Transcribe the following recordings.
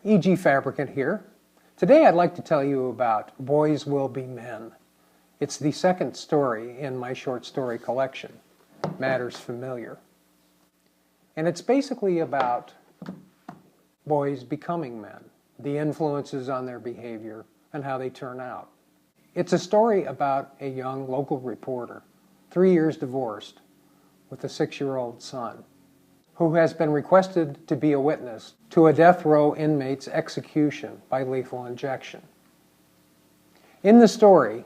E.G. Fabricant here. Today I'd like to tell you about Boys Will Be Men. It's the second story in my short story collection, Matters Familiar. And it's basically about boys becoming men, the influences on their behavior, and how they turn out. It's a story about a young local reporter, 3 years divorced, with a 6-year-old son, who has been requested to be a witness to a death row inmate's execution by lethal injection. In the story,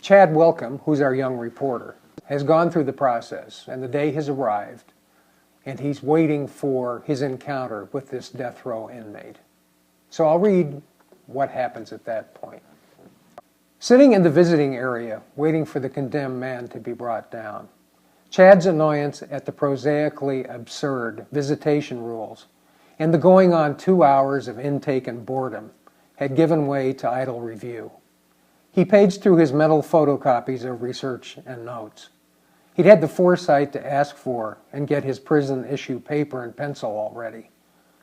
Chad Wilcomb, who's our young reporter, has gone through the process, and the day has arrived, and he's waiting for his encounter with this death row inmate. So I'll read what happens at that point. Sitting in the visiting area, waiting for the condemned man to be brought down, Chad's annoyance at the prosaically absurd visitation rules and the going on 2 hours of intake and boredom had given way to idle review. He paged through his mental photocopies of research and notes. He'd had the foresight to ask for and get his prison issue paper and pencil already,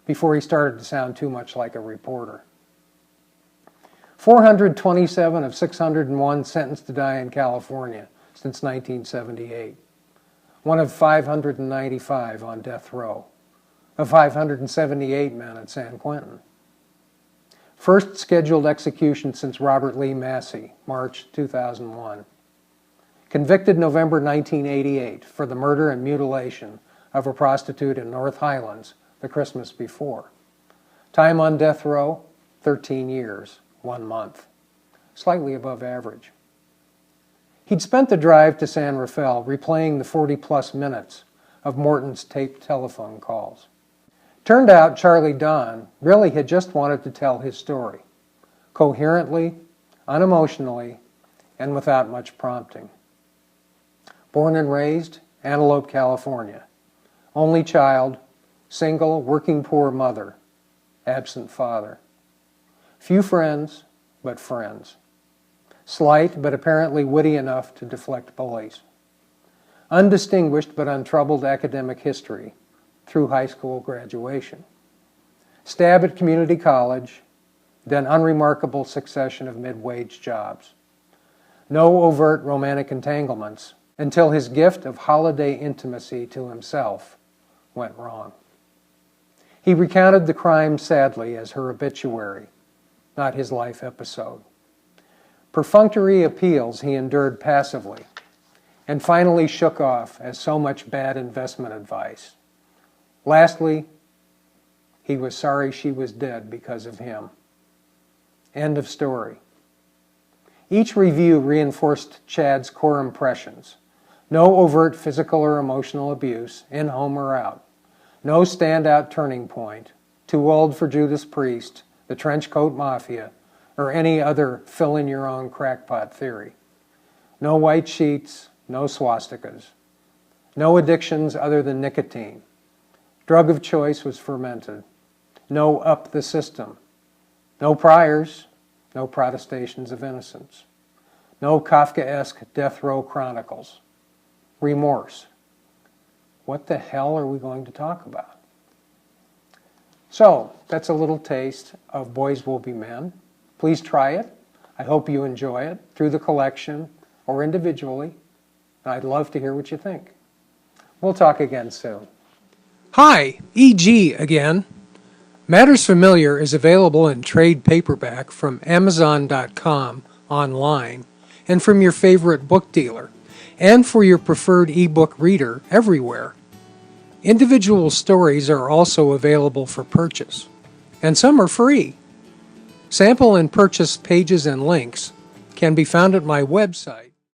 before he started to sound too much like a reporter. 427 of 601 sentenced to die in California since 1978. One of 595 on death row, of 578 men at San Quentin. First scheduled execution since Robert Lee Massey, March 2001. Convicted November 1988 for the murder and mutilation of a prostitute in North Highlands the Christmas before. Time on death row, 13 years, 1 month. Slightly above average. He'd spent the drive to San Rafael replaying the 40-plus minutes of Morton's taped telephone calls. Turned out Charlie Don really had just wanted to tell his story, coherently, unemotionally, and without much prompting. Born and raised, Antelope, California. Only child, single, working poor mother, absent father. Few friends, but friends. Slight, but apparently witty enough to deflect bullies. Undistinguished but untroubled academic history through high school graduation. Stab at community college, then unremarkable succession of mid-wage jobs. No overt romantic entanglements until his gift of holiday intimacy to himself went wrong. He recounted the crime sadly as her obituary, not his life episode. Perfunctory appeals he endured passively, and finally shook off as so much bad investment advice. Lastly, he was sorry she was dead because of him. End of story. Each review reinforced Chad's core impressions. No overt physical or emotional abuse, in home or out. No standout turning point. Too old for Judas Priest, the trenchcoat mafia, or any other fill-in-your-own crackpot theory. No white sheets, no swastikas. No addictions other than nicotine. Drug of choice was fermented. No up the system. No priors, no protestations of innocence. No Kafkaesque death row chronicles. Remorse. What the hell are we going to talk about? So, that's a little taste of Boys Will Be Men. Please try it. I hope you enjoy it through the collection or individually. And I'd love to hear what you think. We'll talk again soon. Hi, E.G. again. Matters Familiar is available in trade paperback from Amazon.com online and from your favorite book dealer and for your preferred ebook reader everywhere. Individual stories are also available for purchase, and some are free. Sample and purchase pages and links can be found at my website,